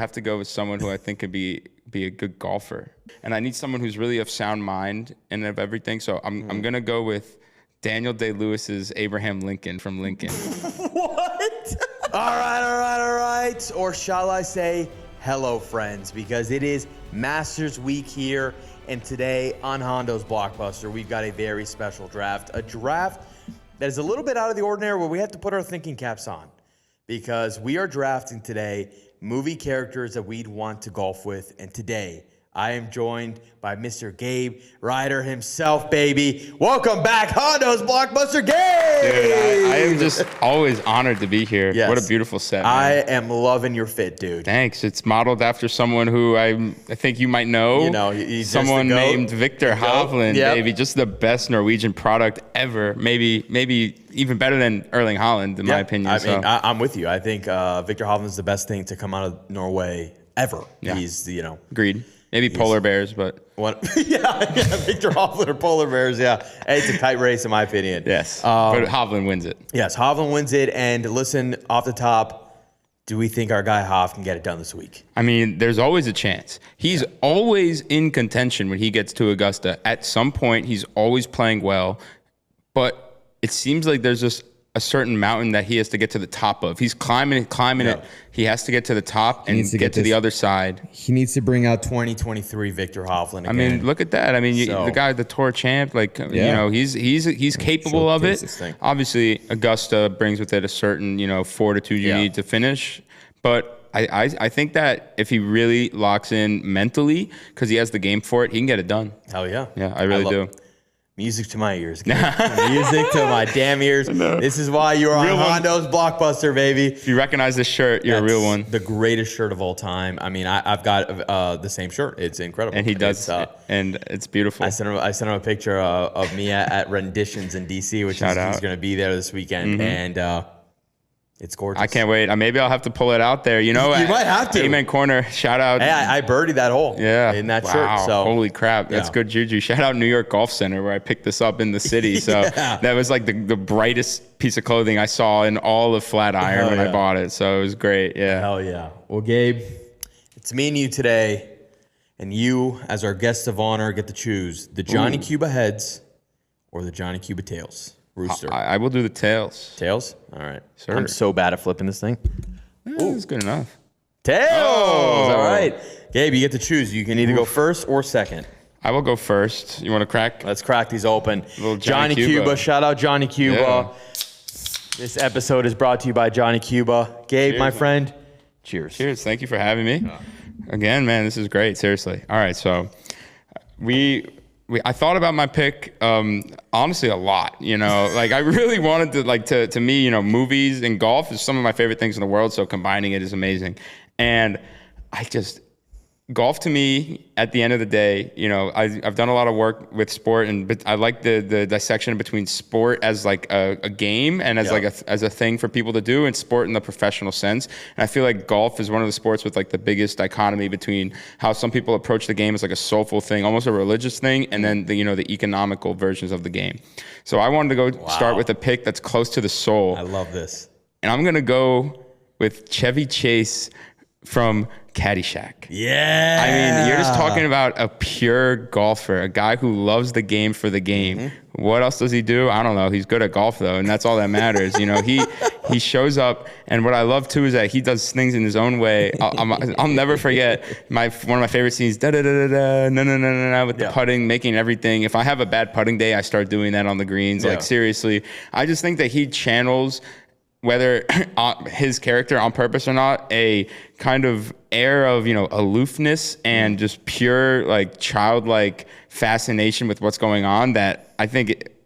I have to go with someone who I think could be a good golfer, and I need someone who's really of sound mind and of everything. So I'm gonna go with Daniel Day-Lewis's Abraham Lincoln from Lincoln. What? All right. Or shall I say, hello, friends, because it is Masters Week here, and today on Hondo's Blockbuster, we've got a very special draft. A draft that is a little bit out of the ordinary, where we have to put our thinking caps on, because we are drafting today movie characters that we'd want to golf with. And today, I am joined by Mr. Gabe Ryder himself, baby. Welcome back, Hondo's Blockbuster, Gabe! Dude, I am just always honored to be here. Yes. What a beautiful set, man. I am loving your fit, dude. Thanks. It's modeled after someone who I think you might know. You know, he's someone just the GOAT. named Victor Hovland, Yep. baby. Just the best Norwegian product ever. Maybe even better than Erling Haaland, in my opinion. I mean, I'm with you. I think Victor Hovland is the best thing to come out of Norway ever. Yeah. He's, Agreed. Maybe polar bears, but what? yeah, Victor Hovland or polar bears. Yeah, hey, it's a tight race in my opinion. yes. But Hovland wins it. Yes, Hovland wins it. And listen, off the top, do we think our guy Hov can get it done this week? I mean, there's always a chance. He's always in contention when he gets to Augusta. At some point, he's always playing well, but it seems like there's just a certain mountain that he has to get to the top of. He's climbing it. He has to get to the top and get to the other side. He needs to bring out 2023 Victor Hovland again. I mean, look at that. I mean, the guy, the tour champ, he's capable of it. Obviously, Augusta brings with it a certain, fortitude you need to finish. But I think that if he really locks in mentally, because he has the game for it, he can get it done. Hell yeah. Yeah, I really do. Music to my ears. Music to my damn ears. This is why you're on Hondo's Blockbuster, baby. If you recognize this shirt, you're a real one. The greatest shirt of all time. I mean, I've got the same shirt. It's incredible. And he does, and it's beautiful. I sent him a picture of me at Renditions in DC, which he's going to be there this weekend, and it's gorgeous. I can't wait. Maybe I'll have to pull it out there. You might have to. Amen Corner. Shout out. Hey, I birdied that hole. Yeah. In that shirt. So holy crap, that's good juju. Shout out New York Golf Center, where I picked this up in the city. So that was like the brightest piece of clothing I saw in all of Flatiron when I bought it. So it was great. Yeah. Hell yeah. Well, Gabe, it's me and you today, and you, as our guest of honor, get to choose the Johnny Cuba heads or the Johnny Cuba tails. Rooster. I will do the tails. Tails? All right. Sure. I'm so bad at flipping this thing. It's good enough. Tails! Oh. All right. Gabe, you get to choose. You can either go first or second. I will go first. You want to crack? Let's crack these open. Little Johnny Cuba. Shout out Johnny Cuba. Yeah. This episode is brought to you by Johnny Cuba. Gabe, my friend, cheers. Cheers. Thank you for having me. Again, man, this is great. Seriously. All right, so I thought about my pick, honestly, a lot. I really wanted to me, movies and golf is some of my favorite things in the world. So combining it is amazing. And golf to me, at the end of the day, I've done a lot of work with sport, but I like the dissection between sport as like a game and as as a thing for people to do, and sport in the professional sense. And I feel like golf is one of the sports with like the biggest dichotomy between how some people approach the game as like a soulful thing, almost a religious thing, and then the economical versions of the game. So I wanted to go start with a pick that's close to the soul. I love this. And I'm gonna go with Chevy Chase from Caddyshack. Yeah. I mean, you're just talking about a pure golfer, a guy who loves the game for the game. What else does he do? I don't know. He's good at golf though, and that's all that matters. He shows up, and what I love too is that he does things in his own way. I'll never forget one of my favorite scenes. Da da da da da na with the putting, making everything. If I have a bad putting day, I start doing that on the greens. Like seriously, I just think that he channels, whether his character on purpose or not, a kind of air of, aloofness and just pure, like, childlike fascination with what's going on that I think it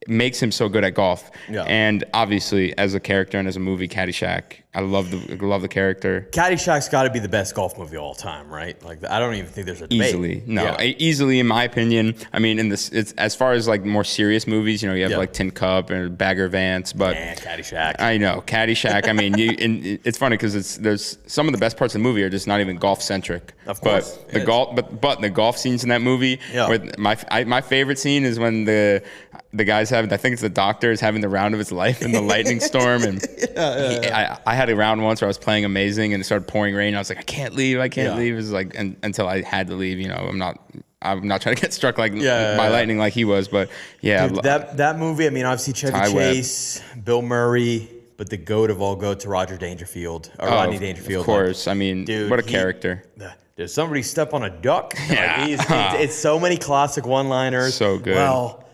makes him so good at golf. Yeah. And obviously, as a character and as a movie, Caddyshack, I love the character. Caddyshack's got to be the best golf movie of all time, right? Like, I don't even think there's a debate. Easily, in my opinion. I mean, it's as far as like more serious movies, you have like Tin Cup and Bagger Vance, but Caddyshack. I know Caddyshack. I mean, it's funny because there's some of the best parts of the movie are just not even golf centric. Of course, but the golf scenes in that movie. Yeah. Where my favorite scene is when the guys I think it's the doctor is having the round of his life in the lightning storm, and I had had a round once where I was playing amazing and it started pouring rain. I was like, I can't leave. I can't leave. It was like until I had to leave. You know, I'm not trying to get struck by lightning like he was, but yeah. Dude, that movie. I mean, obviously Chevy Chase, Bill Murray, but the GOAT of all GOATs, Roger Dangerfield, or Rodney Dangerfield. Of course. I mean, dude, what a character. Did somebody step on a duck? Yeah. Like, it's so many classic one-liners. So good. Well,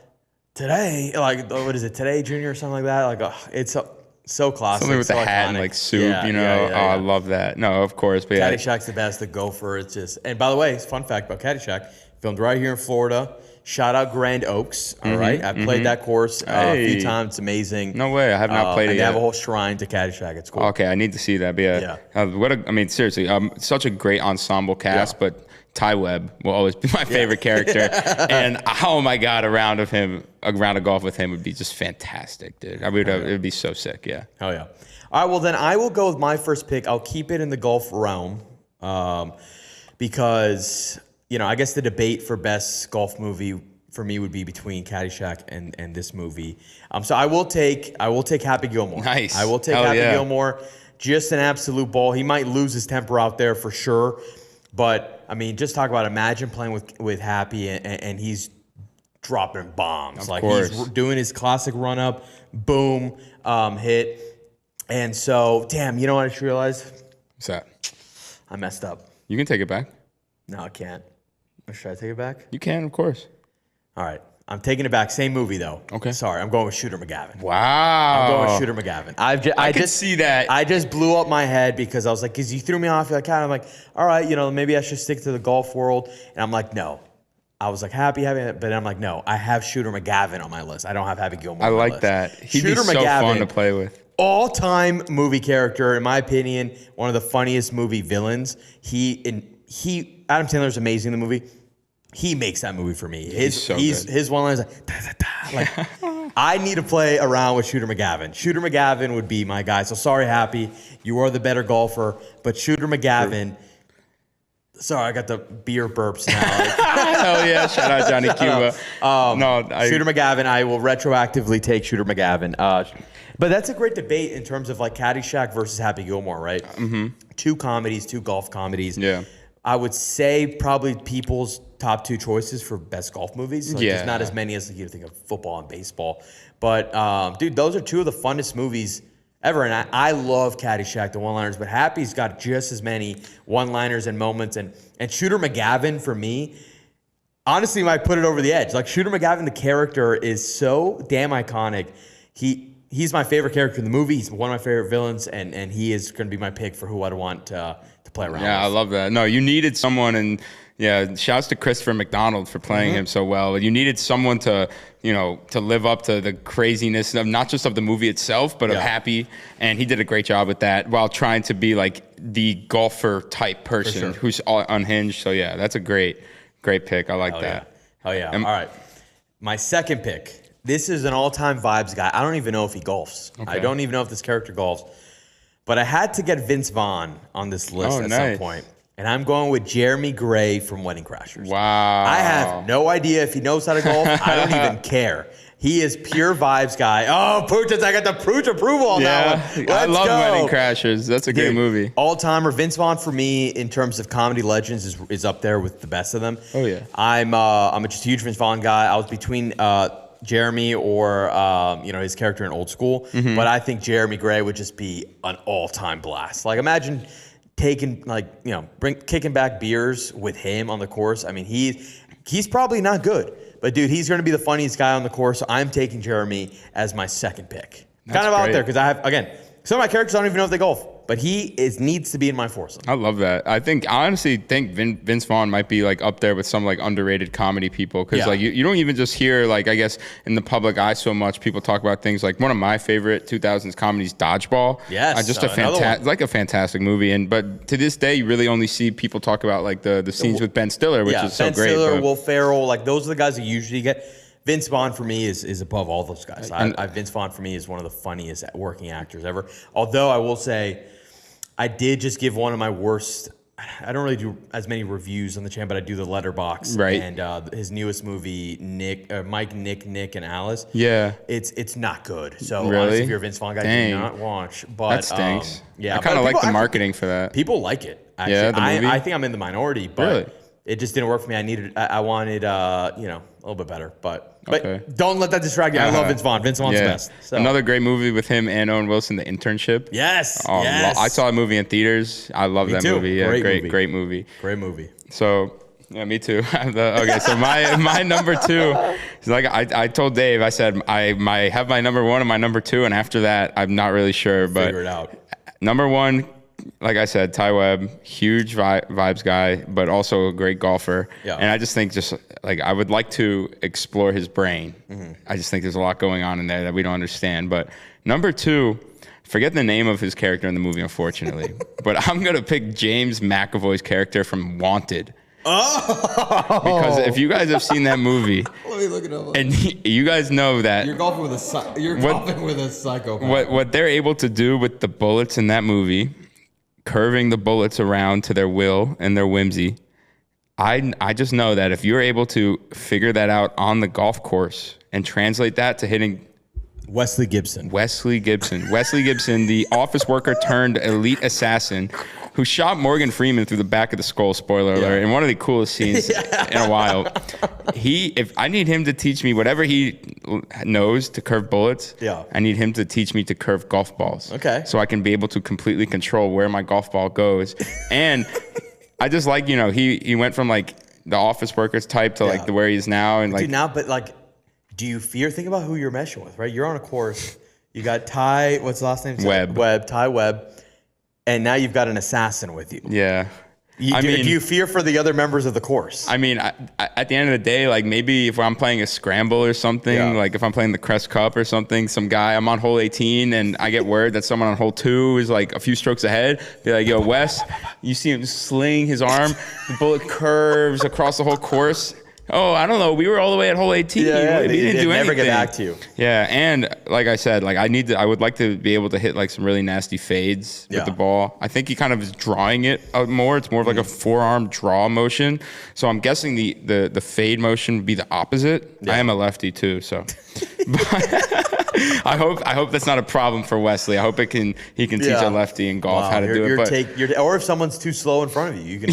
today, like, what is it? Today, Junior, or something like that. Like, it's so classic. Something with the hat and like soup, you know. I love that. No, of course. But Caddyshack's the best. The Gopher. It's just. And by the way, fun fact about Caddyshack: filmed right here in Florida. Shout out Grand Oaks. All right, I've played that course a few times. It's amazing. No way, I have not played it yet. They have a whole shrine to Caddyshack. It's cool. Okay, I need to see that. But I mean, seriously, such a great ensemble cast. But Ty Webb will always be my favorite character. And oh my God, a round of golf with him would be just fantastic, dude. It would be so sick. Yeah. Oh yeah. All right. Well, then I will go with my first pick. I'll keep it in the golf realm, because. You know, I guess the debate for best golf movie for me would be between Caddyshack and this movie. So I will take Happy Gilmore. Nice. I will take Happy Gilmore. Just an absolute ball. He might lose his temper out there for sure, but I mean, just talk about imagine playing with Happy and he's dropping bombs. He's doing his classic run up, boom, hit. And so, damn, you know what I just realized? What's that? I messed up. You can take it back. No, I can't. Should I take it back? You can, of course. All right. I'm taking it back. Same movie, though. Okay. Sorry. I'm going with Shooter McGavin. Wow. I'm going with Shooter McGavin. I can see that. I just blew up my head because I was like, because you threw me off. You're like, kind of like, all right, you know, maybe I should stick to the golf world. And I'm like, no. I was like, happy, but I'm like, no. I have Shooter McGavin on my list. I don't have Happy Gilmore on my list. That. He'd be so fun to play with. All-time movie character, in my opinion, one of the funniest movie villains. Adam Sandler's amazing in the movie. He makes that movie for me. His one line is like, da, da, da. Like I need to play around with Shooter McGavin. Shooter McGavin would be my guy. So sorry, Happy, you are the better golfer, but Shooter McGavin. Sorry, I got the beer burps now. Hell yeah! Shout out Johnny Cuba. Shooter McGavin. I will retroactively take Shooter McGavin. But that's a great debate in terms of like Caddyshack versus Happy Gilmore, right? Mm-hmm. Two golf comedies. Yeah. I would say probably people's top two choices for best golf movies. There's not as many as you think of football and baseball. But, dude, those are two of the funnest movies ever. And I love Caddyshack, the one-liners. But Happy's got just as many one-liners and moments. And Shooter McGavin, for me, honestly, might put it over the edge. Like, Shooter McGavin, the character, is so damn iconic. He's my favorite character in the movie. He's one of my favorite villains. And he is going to be my pick for who I'd want to play around with. I love that. No, you needed someone, and shouts to Christopher McDonald for playing him so well. You needed someone to live up to the craziness of not just of the movie itself, but of Happy, and he did a great job with that while trying to be like the golfer type person who's all unhinged. So yeah, that's a great pick. I like that. Oh yeah. All right. My second pick. This is an all-time vibes guy. I don't even know if he golfs. Okay. I don't even know if this character golfs. But I had to get Vince Vaughn on this list at some point. And I'm going with Jeremy Gray from Wedding Crashers. Wow. I have no idea if he knows how to golf. I don't even care. He is pure vibes guy. Oh, Pooch, I got the Pooch approval on that one. I love Wedding Crashers. That's a great movie. All-timer. Vince Vaughn, for me, in terms of comedy legends, is up there with the best of them. Oh, yeah. I'm just a huge Vince Vaughn guy. I was between Jeremy or his character in Old School, but I think Jeremy Gray would just be an all-time blast. Like, imagine taking kicking back beers with him on the course. I mean, he's probably not good, but dude, he's going to be the funniest guy on the course. So I'm taking Jeremy as my second pick. That's kind of great. Out there because I have, again, some of my characters I don't even know if they golf. But he needs to be in my foursome. I love that. I honestly think Vince Vaughn might be like up there with some like underrated comedy people because like you don't even just hear like I guess in the public eye so much people talk about things like one of my favorite 2000s comedies, Dodgeball. Yes, just a fantastic movie. But to this day, you really only see people talk about like the scenes with Ben Stiller, which is so great. Ben Stiller, Will Ferrell, like those are the guys that you usually get. Vince Vaughn for me is above all those guys. Vince Vaughn for me is one of the funniest working actors ever. Although I will say, I did just give one of my worst I don't really do as many reviews on the channel, but I do the Letterbox. Right. And his newest movie, Mike, Nick, and Alice. Yeah. It's not good. So Really? honestly, if you're a Vince Vaughn guy, do not watch. But That stinks. yeah, I kind of like the marketing for that. People like it. Actually. Yeah, the movie? I think I'm in the minority, but Really? it just didn't work for me. I wanted a little bit better, but Okay. don't let that distract you. I love Vince Vaughn. Vince Vaughn's the best. So. Another great movie with him and Owen Wilson, The Internship. Yes. Oh, yes. I saw a movie in theaters. I love that too. movie. Yeah, Great great movie. Great movie. So, yeah, me too. Okay, so my number two is like I told Dave. I said I have my number one and my number two, and after that, I'm not really sure. But Figure it out. Number one, like I said, Ty Webb, huge vibes guy, but also a great golfer. Yeah. And I just think I would like to explore his brain. Mm-hmm. I just think there's a lot going on in there that we don't understand. But number two, forget the name of his character in the movie, unfortunately. But I'm going to pick James McAvoy's character from Wanted. Oh! Because if you guys have seen that movie, Let me look it up. and you guys know that You're golfing with a psychopath. what they're able to do with the bullets in that movie, curving the bullets around to their will and their whimsy. I just know that if you're able to figure that out on the golf course and translate that to hitting Wesley Gibson, the office worker turned elite assassin who shot Morgan Freeman through the back of the skull, spoiler alert, in one of the coolest scenes in a while. If I need him to teach me whatever he knows to curve bullets, I need him to teach me to curve golf balls. Okay. So I can be able to completely control where my golf ball goes. And I just like, he went from like the office workers type to like where he is now. And like, dude, now, but like, do you fear? Think about who you're meshing with, right? You're on a course. You got Ty, what's the last name? Ty Webb. And now you've got an assassin with you. Yeah. Do you fear for the other members of the course? I mean, at the end of the day, like maybe if I'm playing a scramble or something, like if I'm playing the Crest Cup or something, I'm on hole 18 and I get word that someone on hole 2 is like a few strokes ahead. Be like, yo, Wes, you see him sling his arm, the bullet curves across the whole course. Oh, I don't know. We were all the way at hole 18. Yeah, we didn't do anything. Never get back to you. Yeah, and like I said, like I would like to be able to hit like some really nasty fades with the ball. I think he kind of is drawing it out more. It's more of like a forearm draw motion. So I'm guessing the fade motion would be the opposite. Yeah. I am a lefty too, so. I hope that's not a problem for Wesley. I hope he can teach a lefty in golf how to do it. Or if someone's too slow in front of you, you can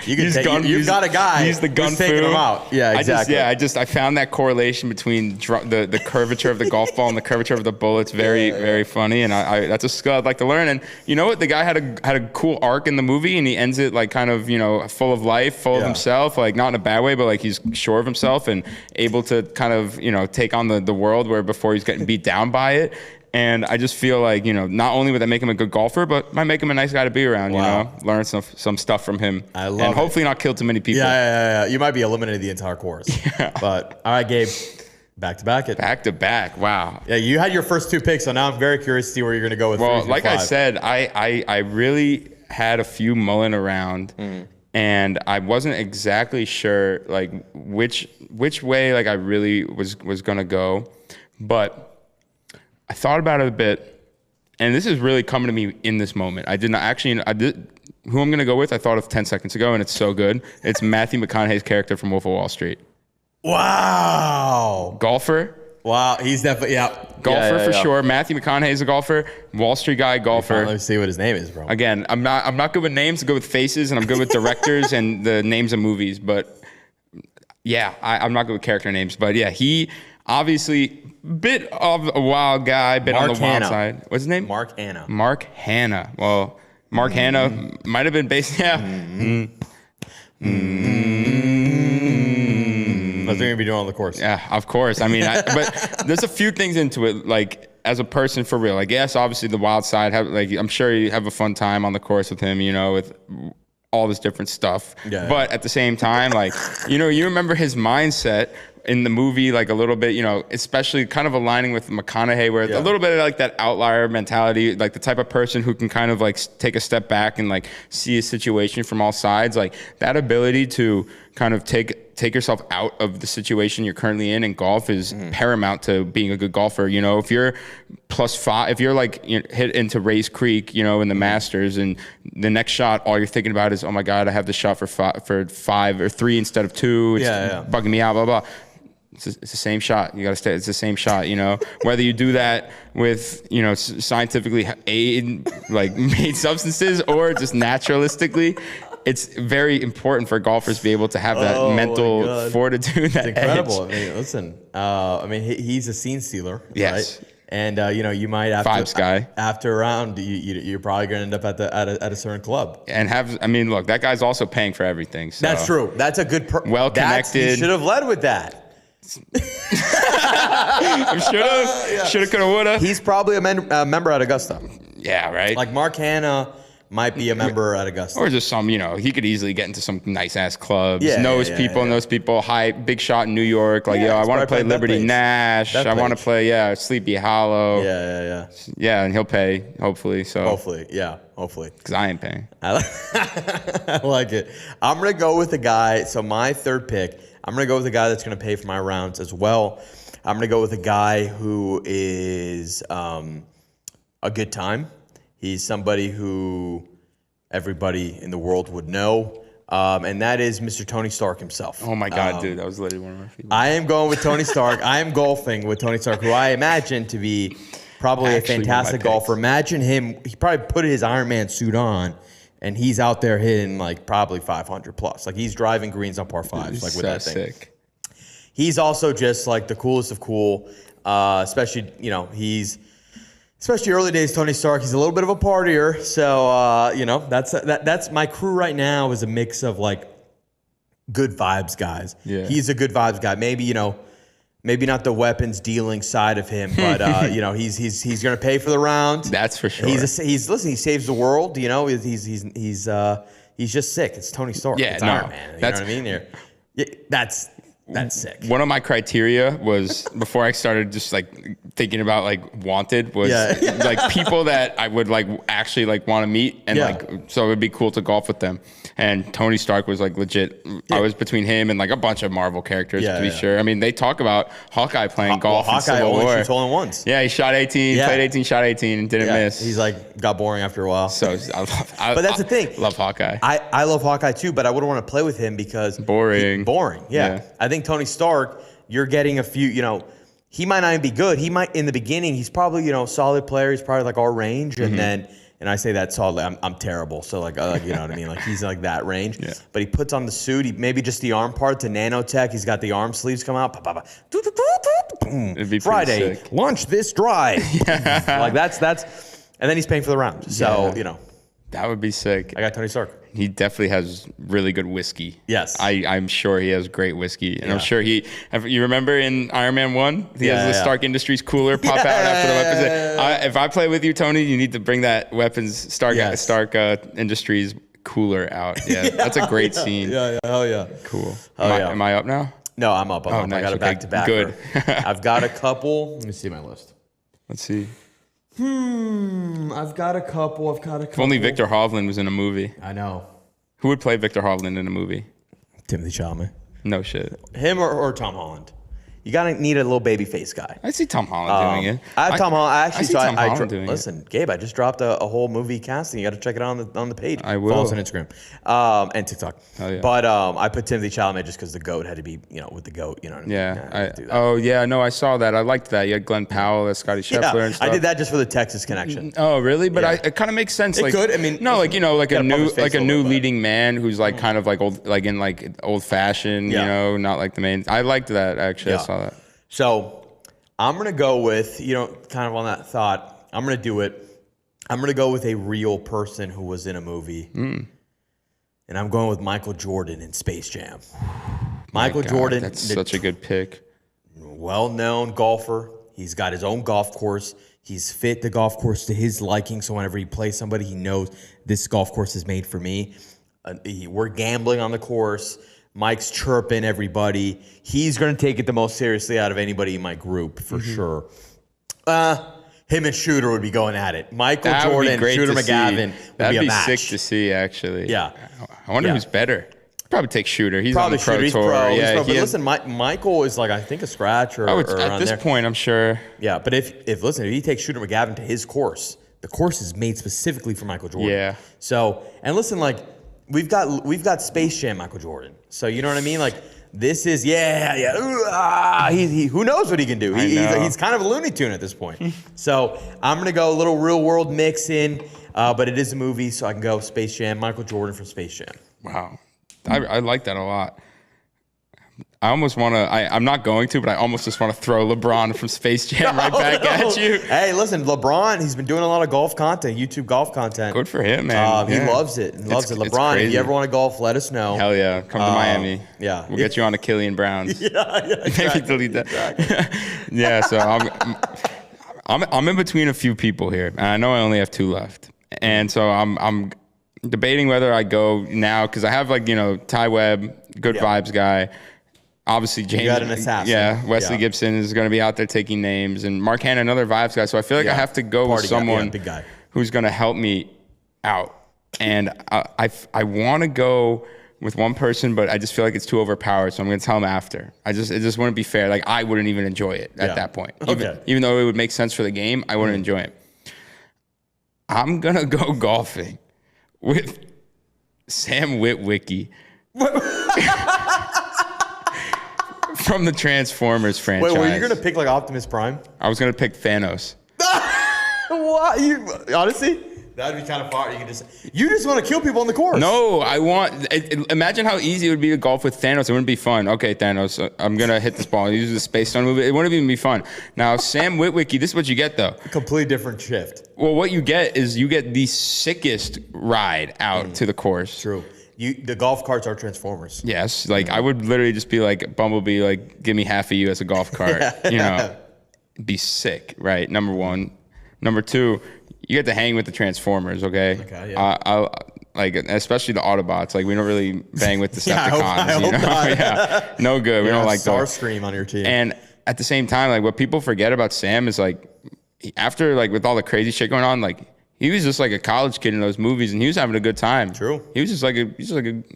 you've got a guy. He's the gun taking him out. Yeah, exactly. I found that correlation between the curvature of the golf ball and the curvature of the bullets very funny, and I that's a skill I'd like to learn. And you know what? The guy had a cool arc in the movie, and he ends it like kind of full of life, full of himself, like not in a bad way, but like he's sure of himself and able to kind of take on the world where before he's getting beat down by it. And I just feel like, not only would that make him a good golfer, but might make him a nice guy to be around, learn some stuff from him. I love and hopefully not kill too many people. Yeah. You might be eliminated the entire course. Yeah. But all right, Gabe, back to back. Wow. Yeah, you had your first 2 picks, so now I'm very curious to see where you're going to go with 3 through 5. I said, I really had a few mulling around. And I wasn't exactly sure like which way like I really was gonna go, but I thought about it a bit, and this is really coming to me in this moment. I did who I'm gonna go with. I thought of 10 seconds ago, and it's so good. It's Matthew McConaughey's character from Wolf of Wall Street. Wow. Golfer. Wow, he's definitely golfer for sure. Matthew McConaughey's a golfer, Wall Street guy, golfer. Let's see what his name is, bro. Again, I'm not good with names. I'm good with faces, and I'm good with directors and the names of movies. But yeah, I'm not good with character names. But yeah, he obviously bit of a wild guy, bit on the wild side. What's his name? Mark Hanna. Mark Hanna. Well, Mark Hanna might have been based. Yeah. That's what they're gonna be doing on the course. Yeah, of course. I mean, but there's a few things into it, like as a person for real. Like, yes, obviously the wild side. I'm sure you have a fun time on the course with him. With all this different stuff. Yeah. But at the same time, like, you remember his mindset in the movie, like a little bit, especially kind of aligning with McConaughey, where a little bit of like that outlier mentality, like the type of person who can kind of like take a step back and like see a situation from all sides, like that ability to kind of take yourself out of the situation you're currently in, and golf is paramount to being a good golfer. You know, if you're +5, if you're like hit into Race Creek, you know, in the Masters, and the next shot, all you're thinking about is, oh my God, I have the shot for 5 or 3 instead of 2. It's bugging me out, blah, blah. It's the same shot. You got to stay. It's the same shot, you know, whether you do that with, you know, scientifically made substances or just naturalistically. It's very important for golfers to be able to have that mental fortitude. That it's incredible. edge. I mean, listen. I mean, he's a scene stealer. Yes. Right? And you know, you might after a round, you're probably going to end up at a certain club. And I mean, look, that guy's also paying for everything. So. That's true. That's a good. Well connected. You should have led with that. Shoulda, coulda, woulda. He's probably a member at Augusta. Yeah, right. Like Mark Hanna might be a member at Augusta. Or just some, you know, he could easily get into some nice ass clubs. Yeah, knows people. High, big shot in New York. Like, I want to play Liberty Nash. I want to play, Sleepy Hollow. Yeah, and he'll pay, hopefully. So hopefully. Because I ain't paying. I like it. I'm going to go with the guy. So my third pick, I'm going to go with the guy that's going to pay for my rounds as well. I'm going to go with a guy who is a good time. He's somebody who everybody in the world would know, and that is Mr. Tony Stark himself. Oh, my God, dude. That was literally one of my favorites. I am going with Tony Stark. I am golfing with Tony Stark, who I imagine to be probably a fantastic golfer. Imagine him. He probably put his Iron Man suit on, and he's out there hitting like probably 500 plus. Like he's driving greens on par 5s, like with that thing. Sick. He's also just like the coolest of cool, especially, you know, especially early days Tony Stark, he's a little bit of a partier. So, you know, that's my crew right now is a mix of like good vibes guys. Yeah. He's a good vibes guy. Maybe, you know, maybe not the weapons dealing side of him, but you know, he's going to pay for the round. That's for sure. Listen, he saves the world, you know, he's just sick. It's Tony Stark. Yeah, it's Iron Man. You know what I mean? Yeah, that's sick. One of my criteria was before I started just like thinking about like wanted was like people that I would like actually like want to meet and like so it would be cool to golf with them. And Tony Stark was like legit. Yeah. I was between him and like a bunch of Marvel characters to be sure. I mean, they talk about Hawkeye playing golf. Well, Hawkeye only shoots hole-in-ones. Yeah, he shot 18, played 18, shot 18, and didn't miss. He's like got boring after a while. So but that's the thing. Love Hawkeye. I love Hawkeye too, but I wouldn't want to play with him because boring. Yeah. I think Tony Stark, you're getting a few. You know, he might not even be good. He might in the beginning. He's probably solid player. He's probably like our range, and then. And I say that solidly. I'm terrible. So like you know what I mean? Like he's like that range. Yeah. But he puts on the suit. He maybe just the arm part to nanotech. He's got the arm sleeves come out. It'd be Friday, sick. Launch this drive. Like that's and then he's paying for the round. So, you know. That would be sick. I got Tony Stark. He definitely has really good whiskey. Yes. I'm sure he has great whiskey. And I'm sure you remember in Iron Man 1, he has the Stark Industries cooler pop out after the weapons. If I play with you, Tony, you need to bring that weapons Stark Industries cooler out. Yeah, that's a great scene. Hell yeah. Cool. Am I up now? No, I'm up. Nice. I got a back-to-back. Good. I've got a couple. Let me see my list. Let's see. I've got a couple. If only Victor Hovland was in a movie. I know. Who would play Victor Hovland in a movie? Timothy Chalamet. No shit. Him or Tom Holland. You gotta need a little baby face guy. I see Tom Holland doing it. I have Tom Holland. I see Tom Holland doing it. Listen, Gabe, I just dropped a whole movie casting. You got to check it out on the page. I will. Follow us on Instagram and TikTok. Oh, yeah. But I put Timothy Chalamet just because the GOAT had to be, with the GOAT. You know what I mean? Yeah. No, I saw that. I liked that. You had Glenn Powell, Scotty Scheffler, and stuff. I did that just for the Texas connection. Oh, really? But it kind of makes sense. It could. I mean, no, like a new leading man who's like kind of like old fashioned. Not like the main. I liked that actually. I saw that. So I'm going to go with, kind of on that thought, I'm going to do it. I'm going to go with a real person who was in a movie. And I'm going with Michael Jordan in Space Jam. Michael Jordan. That's such a good pick. Well-known golfer. He's got his own golf course. He's fit the golf course to his liking. So whenever he plays somebody, he knows this golf course is made for me. We're gambling on the course. Mike's chirping everybody. He's going to take it the most seriously out of anybody in my group, for sure. Him and Shooter would be going at it. Michael Jordan, Shooter McGavin would be a match. That'd be sick to see, actually. Yeah. I wonder who's better. Probably take Shooter. He's Probably on the pro Shooter. He's tour. pro. Yeah, He's pro. But he has, listen, Michael is like, I think, a scratch or at around this there. point, I'm sure. Yeah, but if he takes Shooter McGavin to his course, the course is made specifically for Michael Jordan. Yeah. So, and listen, like, we've got Space Jam Michael Jordan. So, you know what I mean? Like, this is, he who knows what he can do? He's kind of a Looney Tune at this point. So, I'm going to go a little real world mix in, but it is a movie, so I can go Space Jam, Michael Jordan from Space Jam. Wow. I like that a lot. I almost want to, I'm not going to, but I almost just want to throw LeBron from Space Jam right back at you. Hey, listen, LeBron, he's been doing a lot of golf content, YouTube golf content. Good for him, man. He loves it. LeBron, if you ever want to golf, let us know. Hell yeah. Come to Miami. Yeah. We'll get you on to Killian Browns. Exactly. Maybe delete that. Exactly. Yeah, so I'm in between a few people here, and I know I only have 2 left. And so I'm debating whether I go now, because I have, like, Ty Webb, good vibes guy. Obviously, James. You got an assassin. Yeah, Wesley Gibson is going to be out there taking names, and Mark Hanna, another vibes guy. So I feel like I have to go with someone big guy, who's going to help me out. And I want to go with one person, but I just feel like it's too overpowered. So I'm going to tell him after. It just wouldn't be fair. Like, I wouldn't even enjoy it at that point. Even though it would make sense for the game, I wouldn't enjoy it. I'm going to go golfing with Sam Witwicky. From the Transformers franchise. Wait, were you going to pick like Optimus Prime? I was going to pick Thanos. What? Honestly? That'd be kind of far. You just want to kill people on the course. No, imagine how easy it would be to golf with Thanos. It wouldn't be fun. Okay, Thanos, I'm going to hit this ball. Use the Space Stone move. It wouldn't even be fun. Now, Sam Witwicky, this is what you get, though. Completely different shift. Well, what you get is you get the sickest ride out to the course. True. The golf carts are Transformers. Yes. Like, I would literally just be like, Bumblebee, like, give me half of you as a golf cart. Be sick, right? Number one. Number two, you get to hang with the Transformers, okay? Okay, yeah. Like, especially the Autobots. Like, we don't really bang with the Decepticons. I hope not. Yeah, no good. We don't like those. Starscream on your team. And at the same time, like, what people forget about Sam is, like, after, like, with all the crazy shit going on, like, he was just like a college kid in those movies, and he was having a good time. True. He was just like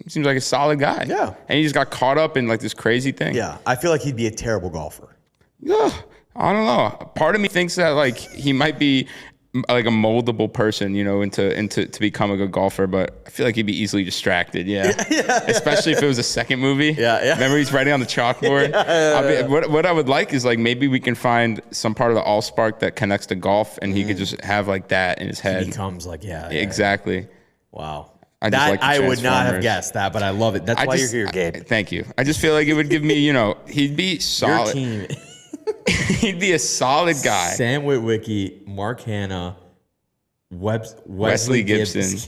seems like a solid guy. Yeah. And he just got caught up in like this crazy thing. Yeah. I feel like he'd be a terrible golfer. Yeah. I don't know. Part of me thinks that like he might be like a moldable person, into to become a good golfer, but I feel like he'd be easily distracted. Yeah. Especially if it was a second movie. Yeah. Remember he's writing on the chalkboard. What I would like is like maybe we can find some part of the Allspark that connects to golf, and he could just have like that in his head. He becomes like exactly. Wow. I would not have guessed that, but I love it. That's why you're here, Gabe. Thank you. I just feel like it would give me, he'd be solid. Your team. He'd be a solid guy. Sam Witwicky, Mark Hanna, Wesley Gibson.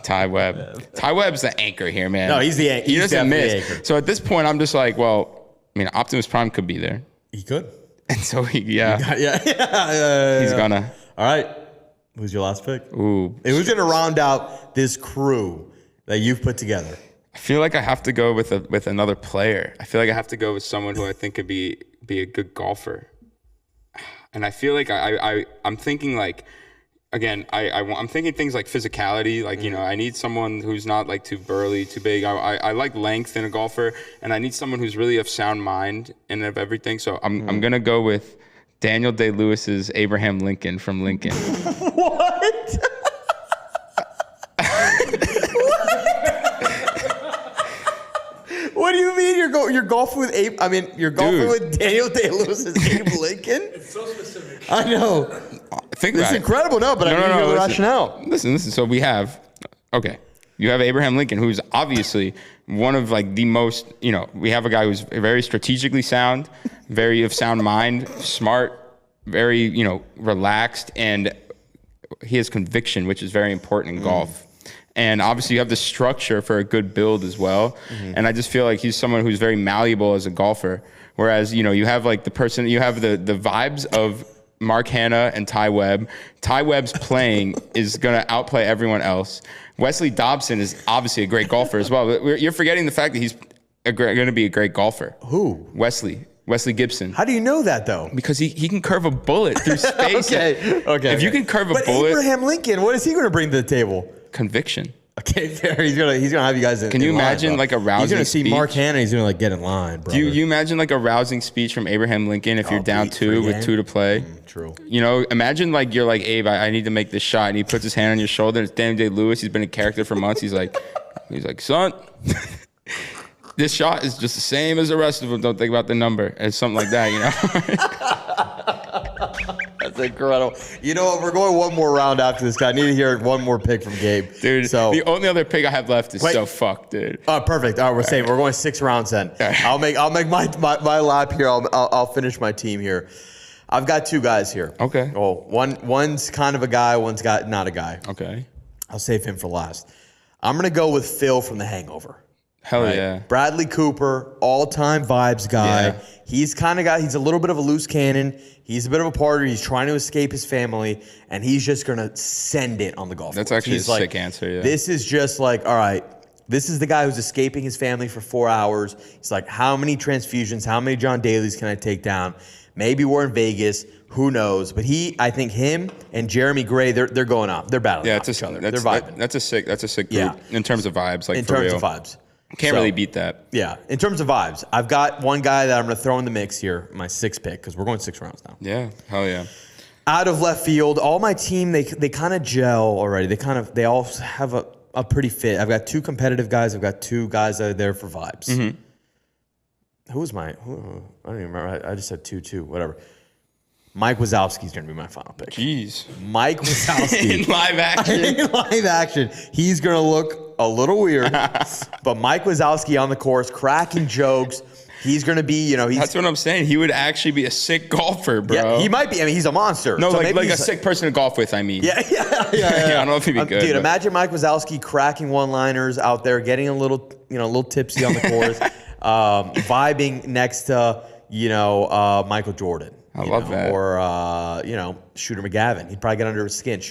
Ty Webb. Ty Webb's the anchor here, man. No, he's the anchor. He doesn't miss. Anchor. So at this point, I'm just like, well, I mean, Optimus Prime could be there. He could. And so he's gonna. All right. Who's your last pick? Ooh. Who's going to round out this crew that you've put together? I feel like I have to go with another player. I feel like I have to go with someone who I think could be a good golfer. And I feel like I'm thinking like, again, I'm thinking things like physicality. Like, I need someone who's not like too burly, too big. I like length in a golfer, and I need someone who's really of sound mind and of everything. So I'm going to go with Daniel Day-Lewis's Abraham Lincoln from Lincoln. What? What do you mean you're golfing with Abe? I mean, you're golfing with Daniel Day-Lewis's Abe Lincoln? It's so specific. I know. Think about It's it. incredible, no, but I need to hear the rationale. Listen. So you have Abraham Lincoln, who's obviously one of like the most, we have a guy who's very strategically sound, very of sound mind, smart, very, relaxed, and he has conviction, which is very important in golf. And obviously you have the structure for a good build as well. And I just feel like he's someone who's very malleable as a golfer. Whereas, you have like the vibes of Mark Hanna and Ty Webb. Ty Webb's playing is going to outplay everyone else. Wesley Dobson is obviously a great golfer as well. But you're forgetting the fact that he's going to be a great golfer. Who? Wesley Gibson. How do you know that, though? Because he can curve a bullet through space. Okay. If you can curve a bullet. Abraham Lincoln, what is he going to bring to the table? Conviction. Okay, fair. He's gonna have you guys. Can you imagine like a rousing? He's gonna see speech? Mark Hanna. He's gonna like get in line, bro. Do you imagine like a rousing speech from Abraham Lincoln if you're down 2 with 2 to play? True. You know, imagine like you're like, Abe, I need to make this shot, and he puts his hand on your shoulder. It's Daniel Day-Lewis. He's been a character for months. He's like, son, this shot is just the same as the rest of them. Don't think about the number. It's something like that, you know. That's incredible. You know what? We're going one more round after this guy. I need to hear one more pick from Gabe. Dude, so the only other pick I have left is so fucked, dude. Oh, perfect. All right, we're safe. We're going 6 rounds then. Right. I'll make my lap here. I'll finish my team here. I've got 2 guys here. Okay. Oh, one's kind of a guy. One's not a guy. Okay. I'll save him for last. I'm gonna go with Phil from The Hangover. Hell yeah. Bradley Cooper, all-time vibes guy. Yeah. He's he's a little bit of a loose cannon. He's a bit of a partier. He's trying to escape his family, and he's just going to send it on the golf course. That's actually a sick answer, yeah. This is just like, all right, this is the guy who's escaping his family for 4 hours. He's like, how many transfusions, how many John Daly's can I take down? Maybe we're in Vegas. Who knows? But I think him and Jeremy Gray, they're going up. They're battling each other. They're vibing. That's a sick group in terms of vibes, like in for terms real. of vibes. Can't really beat that. Yeah. In terms of vibes, I've got one guy that I'm going to throw in the mix here, my 6th pick, because we're going 6 rounds now. Yeah. Hell yeah. Out of left field, all my team, they kind of gel already. They all have a pretty fit. I've got 2 competitive guys. I've got 2 guys that are there for vibes. Mm-hmm. I don't even remember. I just said 2, whatever. Mike Wazowski's going to be my final pick. Jeez. Mike Wazowski. In live action. In live action. He's going to look a little weird, but Mike Wazowski on the course, cracking jokes. He's going to be, That's what I'm saying. He would actually be a sick golfer, bro. Yeah, he might be. I mean, he's a monster. No, so like a sick person to golf with, I mean. Yeah. I don't know if he'd be good. Dude, imagine Mike Wazowski cracking one-liners out there, getting a little tipsy on the course, vibing next to, Michael Jordan. I love that. Or, Shooter McGavin. He'd probably get under his skin.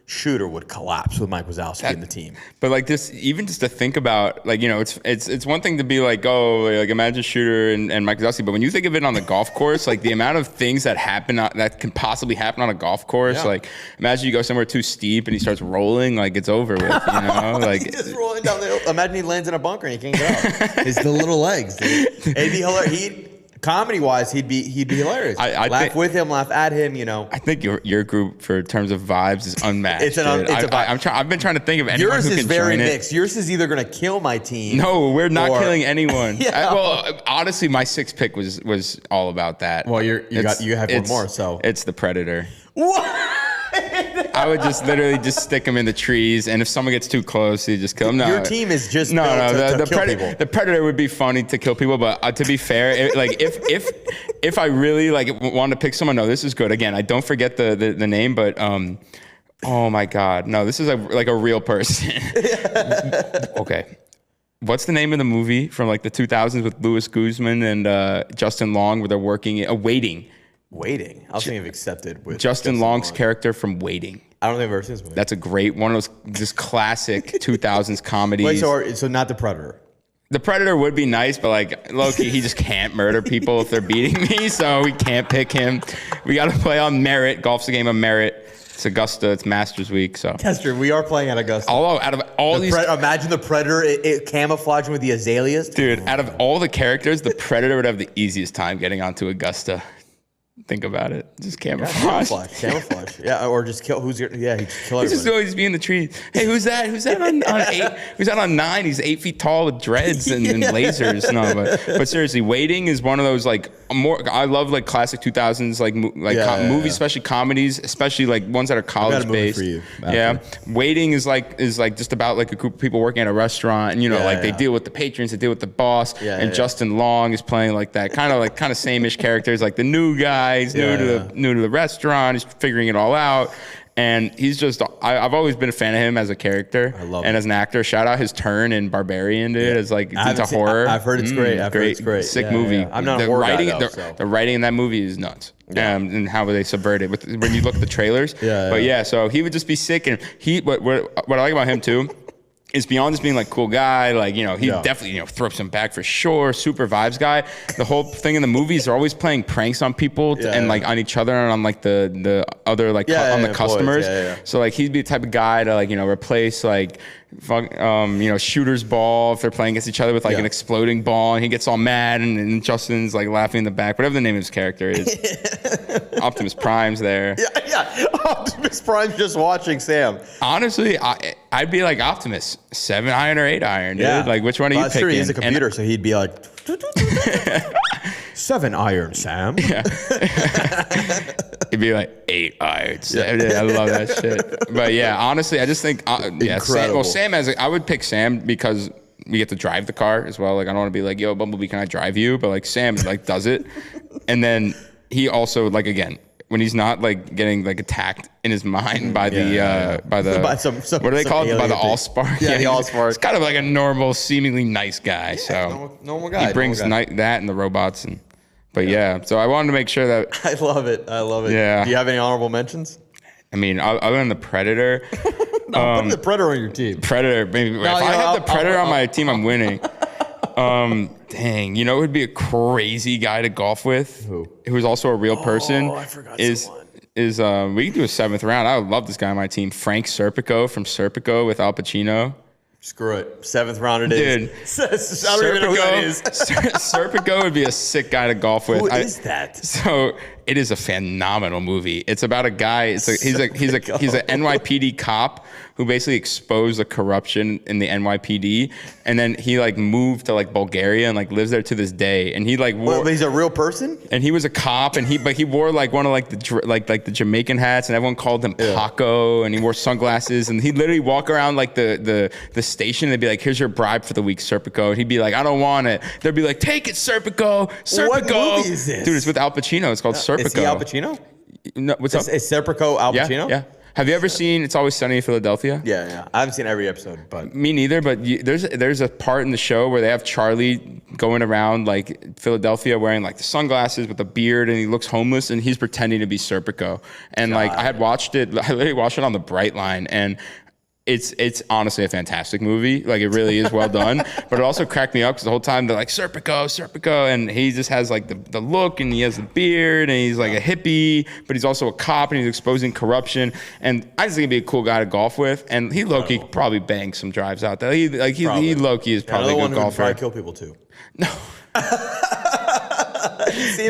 Shooter would collapse with Mike Wazowski in the team. But like this, even just to think about, it's one thing to be like, imagine Shooter and Mike Wazowski. But when you think of it on the golf course, like the amount of things that happen that can possibly happen on a golf course, like imagine you go somewhere too steep and he starts rolling, like it's over with, Like he's just rolling down the hill. Imagine he lands in a bunker and he can't get out. It's the little legs, dude. It'd be hilarious. Comedy-wise, he'd be hilarious. I laugh with him, laugh at him, I think your group, for terms of vibes, is unmatched. It's a vibe. I've been trying to think of anyone who can join it. Yours is very mixed. Yours is either going to kill my team. No, we're not killing anyone. Honestly, my 6th pick was all about that. Well, you have one more, so it's the Predator. What? I would just literally just stick him in the trees, and if someone gets too close, you just kill him. No, your team is just to kill people. The Predator would be funny to kill people, but to be fair, if I really want to pick someone, no, this is good. Again, I don't forget the name, but oh my God, no, this is a real person. Okay. What's the name of the movie from the 2000s with Louis Guzman and Justin Long where they're working Waiting? Waiting. I was thinking of Accepted with Justin Long's character from Waiting. I don't think I've ever seen this movie. That's a great one of those just classic 2000s comedies. Wait, so not the Predator. The Predator would be nice, but low-key, he just can't murder people if they're beating me, so we can't pick him. We got to play on merit. Golf's a game of merit. It's Augusta. It's Masters Week, so. That's true. We are playing at Augusta. Although, out of all these... imagine the Predator camouflaging with the azaleas. Dude, out of all the characters, the Predator would have the easiest time getting onto Augusta. Think about it. Just camouflage. Camouflage. Yeah, or just kill. He'd just kill everybody. He's just always be in the trees. Hey, who's that? Who's that on 8? Who's that on 9? He's 8 feet tall with dreads and lasers. No, but seriously, Waiting is one of those more. I love classic 2000s movies, especially comedies, especially ones that are college based. Yeah, Waiting is just about a group of people working at a restaurant, and they deal with the patrons, they deal with the boss, and Justin Long is playing that kind of same-ish characters, the new guy. He's new to the restaurant. He's figuring it all out. And he's just, I've always been a fan of him as a character and as an actor. Shout out his turn in Barbarian, dude. It's into horror. I've heard it's great. I've heard it's great. Sick movie. Yeah. I'm not a horror guy, though, the writing in that movie is nuts. And how they subvert it when you look at the trailers. So he would just be sick. And what I like about him too It's beyond just being like cool guy. Like, he definitely, throws some back for sure. Super vibes guy. The whole thing in the movies, they're always playing pranks on people and like on each other and on like the other like on the customers. So like he'd be the type of guy to like, replace like shooter's ball if they're playing against each other with like an exploding ball, and he gets all mad and Justin's like laughing in the back, whatever the name of his character is. Optimus Prime's there. Optimus Prime's just watching Sam. Honestly, I'd be like Optimus, 7 iron or 8 iron, dude. Like, which one are you picking? He's a computer, so he'd be like 7 iron, Sam. He'd be like 8 irons. I love that shit. But yeah, honestly, I just think Sam I would pick Sam because we get to drive the car as well. Like, I don't want to be like, yo, Bumblebee, can I drive you? But like Sam like does it, and then he also like again, when he's not like getting like attacked in his mind by the some what do they call it? By the Allspark. Yeah, the Allspark. It's kind of like a normal, seemingly nice guy. So normal guy. He brings that and the robots But yeah, so I wanted to make sure that I love it. Yeah. Do you have any honorable mentions? I mean, other than the Predator. Put the Predator on your team. Predator, maybe. If I have the Predator on my team, I'm winning. Dang, it would be a crazy guy to golf with. Who's also a real person. I forgot someone. We can do a 7th round. I would love this guy on my team. Frank Serpico from Serpico with Al Pacino. Screw it. 7th round it is. Dude, I don't even know who that is. Serpico would be a sick guy to golf with. Who is that? So it is a phenomenal movie. It's about a guy. He's an NYPD cop who basically exposed the corruption in the NYPD, and then he like moved to like Bulgaria and like lives there to this day. And he like wore. But he's a real person. And he was a cop, and he wore like one of like the Jamaican hats, and everyone called him Paco, and he wore sunglasses, and he'd literally walk around like the station, and they'd be like, "Here's your bribe for the week, Serpico." And he'd be like, "I don't want it." They'd be like, "Take it, Serpico." What movie is this? Dude, it's with Al Pacino. It's called Serpico. Is he Al Pacino? No, what's up? Is Serpico Al Pacino? Yeah. Have you ever seen It's Always Sunny in Philadelphia? Yeah. I haven't seen every episode, but me neither. But there's a part in the show where they have Charlie going around like Philadelphia wearing like the sunglasses with a beard, and he looks homeless, and he's pretending to be Serpico. And like I literally watched it on the Brightline, and it's honestly a fantastic movie. Like, it really is well done. But it also cracked me up because the whole time they're like, Serpico, and he just has like the look, and he has the beard, and he's like a hippie, but he's also a cop, and he's exposing corruption. And I just think he'd be a cool guy to golf with. And he low-key probably bangs some drives out there. He low-key is probably a good golfer. Probably kill people too. No.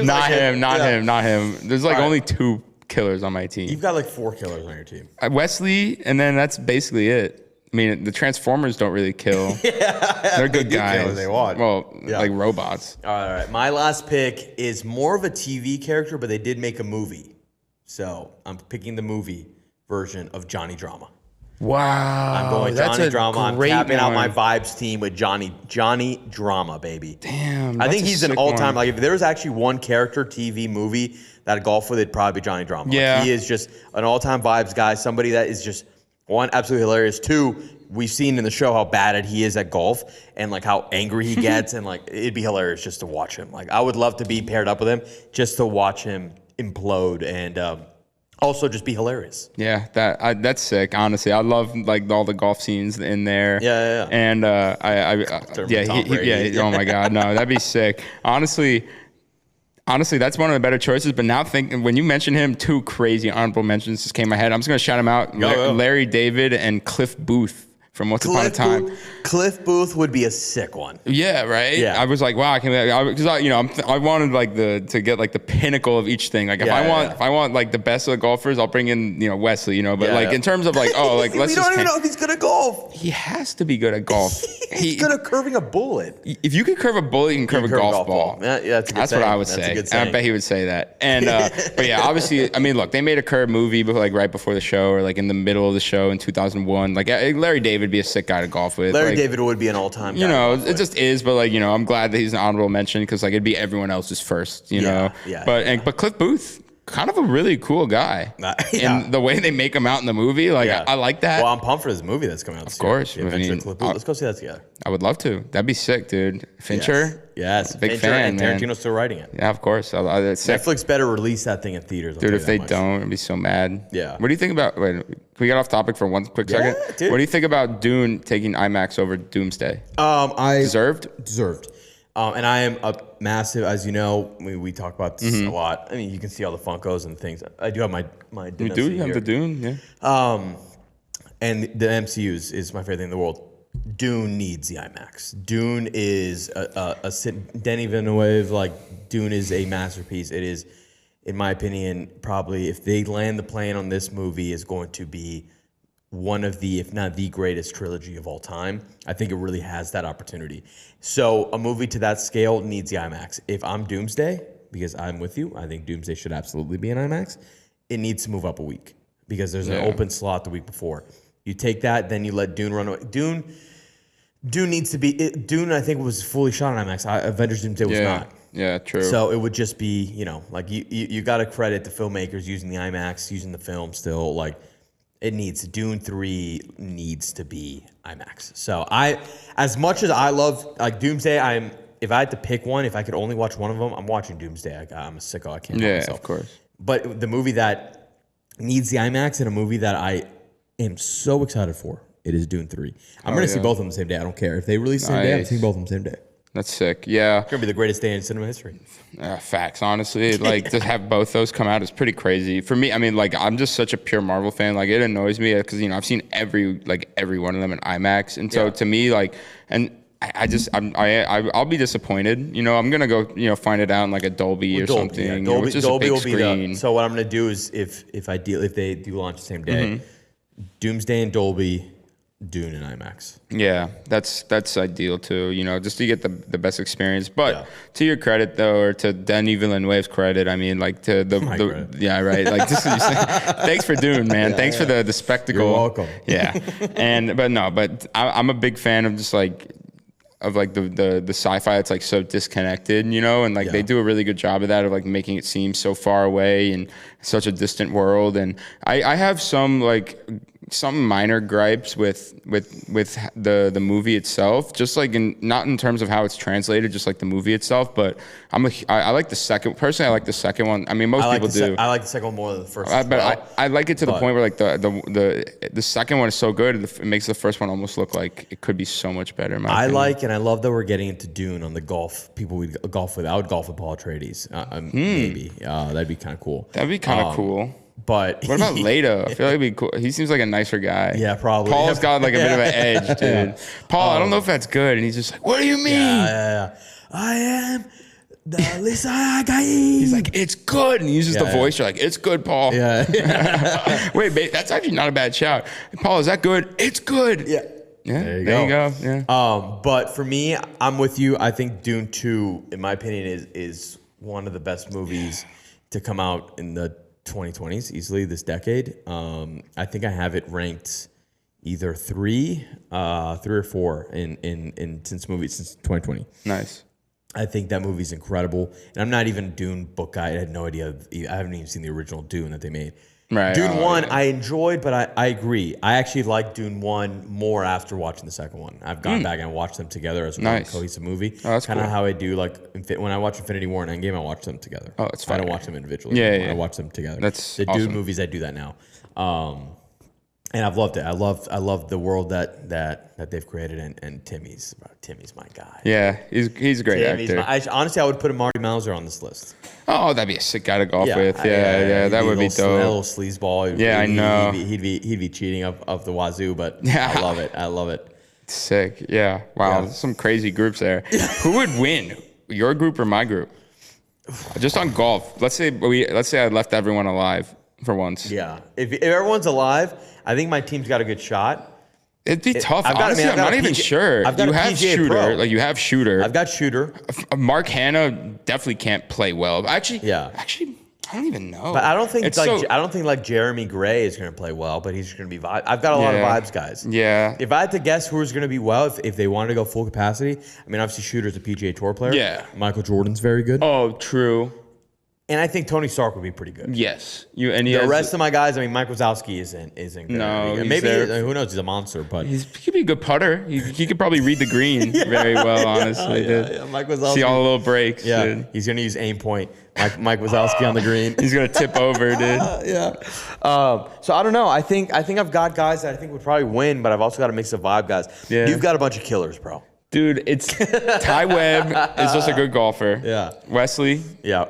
Not him. There's like only 2 killers on my team. You've got like 4 killers on your team. Wesley, and then that's basically it. I mean, the Transformers don't really kill. They're good guys. They want. Well, like robots. All right. My last pick is more of a TV character, but they did make a movie. So I'm picking the movie version of Johnny Drama. Wow. I'm going Johnny Drama. I'm tapping out my vibes team with Johnny Drama, baby. Damn. I think he's an all-time. Like, if there's actually one character TV movie that I golf with, it'd probably be Johnny Drama. Yeah. Like, he is just an all-time vibes guy. Somebody that is just, 1, absolutely hilarious. 2, we've seen in the show how bad he is at golf, and like how angry he gets, and like it'd be hilarious just to watch him. Like, I would love to be paired up with him just to watch him implode and also just be hilarious. Yeah, that's sick. Honestly, I love like all the golf scenes in there. Yeah. And oh my God, no, that'd be sick. Honestly, that's one of the better choices. But now when you mention him, 2 crazy honorable mentions just came in my head. I'm just gonna shout him out: Larry David and Cliff Booth from Once Upon a Time. Cliff Booth would be a sick one. Yeah, right. Yeah. I was like, wow, I wanted like to get like the pinnacle of each thing. Like, if I want like the best of the golfers, I'll bring in Wesley. But in terms of like, let's we don't even know if he's good at golf. He has to be good at golf. He's good at curving a bullet. If you can curve a bullet, you can curve a golf ball. Yeah, that's what I would say. And I bet he would say that. And but yeah, obviously, I mean, look, they made a curve movie like right before the show, or like in the middle of the show in 2001. Like, Larry David would be a sick guy to golf with. Larry David would be an all-time guy. It just is. But like, I'm glad that he's an honorable mention, because like it'd be everyone else's first. Yeah. But Cliff Booth, kind of a really cool guy. And the way they make him out in the movie, like, I like that. Well, I'm pumped for this movie that's coming out. Of course. Let's go see that together. I would love to. That'd be sick, dude. Fincher? Yes. Big Fincher, fan, and Tarantino's still writing it. Yeah, of course. Netflix better release that thing in theaters. Dude, if they don't, I'd be so mad. Yeah. What do you think about... Wait, Can we get off topic for one quick second? Dude. What do you think about Dune taking IMAX over Doomsday? I Deserved. And I am a massive, as you know, we talk about this a lot. I mean, you can see all the Funkos and things. I do have my You do? You have the Dune? Yeah. And the MCU is my favorite thing in the world. Dune needs the IMAX. Dune is Denis Villeneuve, like, Dune is a masterpiece. It is, in my opinion, probably, if they land the plane on this movie, is going to be one of the, if not the greatest trilogy of all time. I think it really has that opportunity. So a movie to that scale needs the IMAX. If I'm Doomsday, because I'm with you, I think Doomsday should absolutely be in IMAX. It needs to move up a week because there's an open slot the week before. You take that, then you let Dune run away. Dune needs to be. Dune, I think, was fully shot on IMAX. Avengers Doomsday was not. Yeah, true. So it would just be, like you got to credit the filmmakers using the IMAX, using the film still. Like, it needs, Dune 3 needs to be IMAX. So as much as I love, like, Doomsday, if I had to pick one, if I could only watch one of them, I'm watching Doomsday. I'm a sicko. I can't help myself. Of course. But the movie that needs the IMAX and a movie that I am so excited for, it is Dune 3. I'm going to see both of them the same day. I don't care. If they release the same day, I'm seeing both of them the same day. That's sick. Yeah. It's going to be the greatest day in cinema history. Facts, honestly. Like, to have both those come out is pretty crazy. For me, I mean, like, I'm just such a pure Marvel fan. Like, it annoys me because, I've seen every one of them in IMAX. And so to me, like, and I'll be disappointed. I'm going to go, find it out in like a Dolby or something. Yeah. Dolby will be so what I'm going to do is if they do launch the same day, Doomsday and Dolby, Dune and IMAX. Yeah, that's ideal too. Just to get the best experience. But to your credit though, or to Denis Villeneuve's credit, I mean, like to the yeah, right. Like just thanks for Dune, man. Thanks for the spectacle. You're welcome. Yeah, but I'm a big fan of just like the sci-fi that's like so disconnected, and like they do a really good job of that, of like making it seem so far away and such a distant world. And I have some minor gripes with the movie itself, just like not in terms of how it's translated, just like the movie itself. But I like the second. Personally, I like the second one. I mean, most people do. I like the second one more than the first. But I like it to the point where like the second one is so good, it makes the first one almost look like it could be so much better. In my opinion. And I love that we're getting into Dune on the golf. People would golf with. I would golf with Paul Atreides. Maybe that'd be kind of cool. That'd be kind of cool. But what about Leto? I feel like it'd be cool. He seems like a nicer guy. Yeah, probably. Paul's got like a bit of an edge, dude. Paul, I don't know if that's good. And he's just like, what do you mean? Yeah. I am the Lisa guy. He's like, it's good. And he uses the voice. You're like, it's good, Paul. Yeah. Wait, babe, that's actually not a bad shout. Paul, is that good? It's good. Yeah. Yeah, there you go. Yeah. But for me, I'm with you. I think Dune 2, in my opinion, is one of the best movies to come out in the 2020s, easily this decade. I think I have it ranked either three or four in since 2020. Nice. I think that movie's incredible, and I'm not even a Dune book guy. I had no idea. I haven't even seen the original Dune that they made. Right. Dune 1, I enjoyed, but I agree. I actually liked Dune 1 more after watching the second one. I've gone back and watched them together as one cohesive movie. Oh, that's kind of cool. how I do, like, when I watch Infinity War and Endgame, I watch them together. Oh, it's fine. I don't watch them individually. Yeah. I watch them together. That's the awesome. Dune movies, I do that now. And I've loved it. I love the world that they've created, and Timmy's my guy. Yeah, he's a great actor. Honestly, I would put Marty Mauser on this list. Oh, that'd be a sick guy to golf with. Yeah, that would be dope. A little sleazeball. I know. He'd be cheating of the wazoo, but I love it. Sick. Yeah. Wow. Yeah. Some crazy groups there. Who would win? Your group or my group? Just on golf. Let's say I left everyone alive for once. Yeah. If everyone's alive, I think my team's got a good shot. It'd be tough. Honestly, I'm not even sure. You have Shooter. Like, you have Shooter. I've got Shooter. Mark Hanna definitely can't play well. Actually, I don't even know. But I don't think Jeremy Gray is going to play well, but he's going to be vibe. I've got a lot of vibes guys. Yeah. If I had to guess who's going to be well, if they wanted to go full capacity, I mean, obviously Shooter's a PGA Tour player. Yeah. Michael Jordan's very good. Oh, true. And I think Tony Stark would be pretty good. Yes. The rest of my guys, I mean, Mike Wazowski isn't good. No, maybe who knows? He's a monster, but he could be a good putter. He could probably read the green very well, honestly. Yeah, Mike Wazowski. See all the little breaks. Yeah, dude. he's gonna use aim point. Mike Wazowski on the green. He's gonna tip over, dude. Yeah. So I don't know. I think I've got guys that I think would probably win, but I've also got a mix of vibe guys. Yeah. You've got a bunch of killers, bro. Dude, it's Ty Webb is just a good golfer. Yeah. Wesley. Yeah.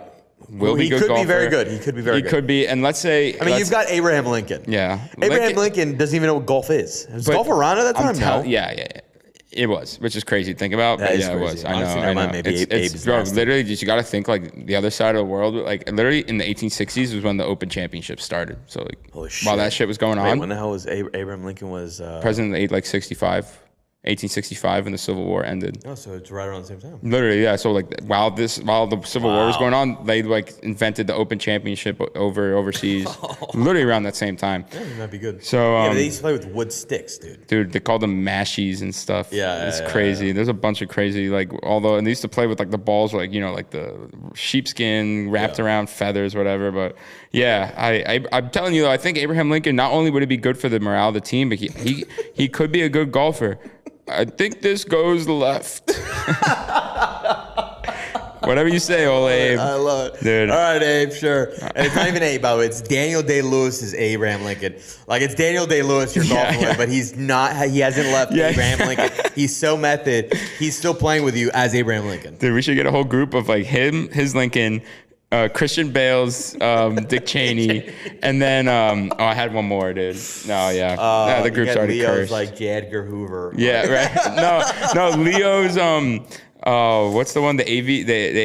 Will be good could golfer. be very good. He could be very good. He could be, and let's say. I mean, you've got Abraham Lincoln. Yeah. Abraham Lincoln doesn't even know what golf is. Was golf around at that time? No. Yeah. It was, which is crazy to think about. That But is yeah, it crazy. was. Honestly, I know. maybe Abe is bro, nasty. literally, just you got to think like the other side of the world. Like literally in the 1860s was when the Open Championship started. So like Holy shit. while that shit was going on, when the hell was Abraham Lincoln was? President ate like 1865 when the Civil War ended. Oh, so it's right around the same time. Literally, yeah. So like while the Civil War was going on, they like invented the Open Championship overseas. Literally around that same time. Yeah, it might be good. So they used to play with wood sticks, dude. Dude, they called them mashies and stuff. Yeah, it's crazy. There's a bunch of crazy and they used to play with like the balls, like like the sheepskin wrapped around feathers, whatever. But yeah, I'm telling you though, I think Abraham Lincoln, not only would it be good for the morale of the team, but he could be a good golfer. I think this goes left. Whatever you say, old Abe. I love it. Dude. All right, Abe, sure. And it's not even Abe, by the way. It's Daniel Day-Lewis is Abraham Lincoln. Like, it's Daniel Day-Lewis you're golfing with, but he hasn't left Abraham Lincoln. He's so method. He's still playing with you as Abraham Lincoln. Dude, we should get a whole group of like him, his Lincoln, Christian Bale's, Dick Cheney, and then I had one more, dude. No, yeah, the group's already Leo's cursed. like J. Edgar Hoover. Yeah, right. No, Leo's what's the one? The aviator. The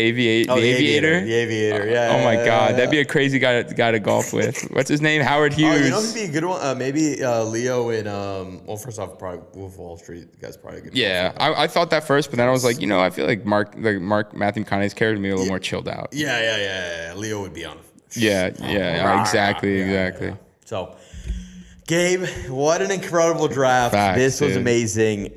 aviator. Yeah. Oh my God, that'd be a crazy guy to golf with. What's his name? Howard Hughes. Oh, you know who'd be a good one? Maybe Leo in well, first off, probably Wolf of Wall Street. The guy's probably a good. Yeah, I thought that first, but then I was like, I feel like Mark Matthew McConaughey's character would be a little more chilled out. Yeah. Leo would be on. Yeah, exactly. So, Gabe, what an incredible draft! Facts, this was dude. amazing.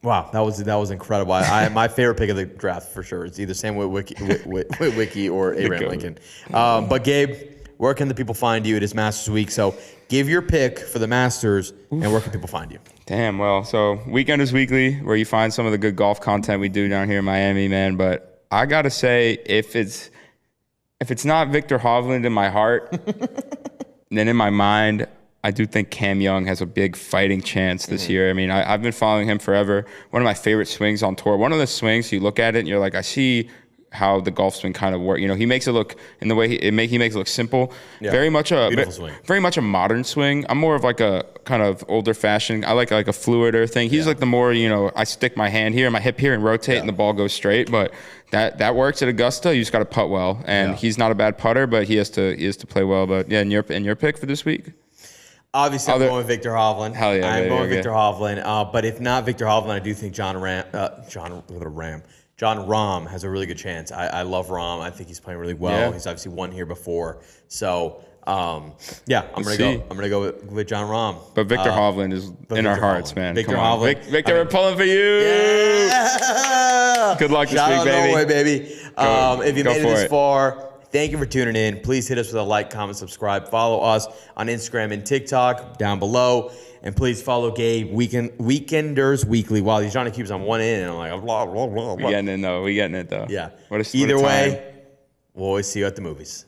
Wow, that was incredible. My favorite pick of the draft for sure. It's either Sam Witwicky or Abraham Lincoln. But Gabe, where can the people find you? It is Masters Week, so give your pick for the Masters, and where can people find you? Damn, well, so Weekenders Weekly, where you find some of the good golf content we do down here in Miami, man. But I gotta say, if it's not Victor Hovland in my heart, then in my mind, I do think Cam Young has a big fighting chance this year. I mean, I've been following him forever. One of my favorite swings on tour. One of the swings, you look at it and you're like, I see how the golf swing kind of works. He makes it look in the way he makes it look simple. Yeah. Very much a modern swing. I'm more of like a kind of older fashioned. I like a fluider thing. He's like the more, I stick my hand here, my hip here, and rotate, and the ball goes straight. But that works at Augusta. You just got to putt well, and he's not a bad putter, but he has to play well. But yeah, in your pick for this week. Obviously, I'm going with Victor Hovland. Hell yeah, I'm going with Victor Hovland. But if not Victor Hovland, I do think John Rahm has a really good chance. I love Rahm. I think he's playing really well. Yeah. He's obviously won here before. So, I'm gonna go with John Rahm. But Victor Hovland is in our hearts, man. Victor Hovland. Victor, we're pulling for you. Yeah. Good luck this week, baby. Norway, baby. If you made it this far, thank you for tuning in. Please hit us with a like, comment, subscribe. Follow us on Instagram and TikTok down below. And please follow Gabe, Weekenders Weekly. Wow, these Johnny Cubes on one end. And I'm like, blah, blah, blah, blah. We getting it, though. Yeah. Either way, we'll always see you at the movies.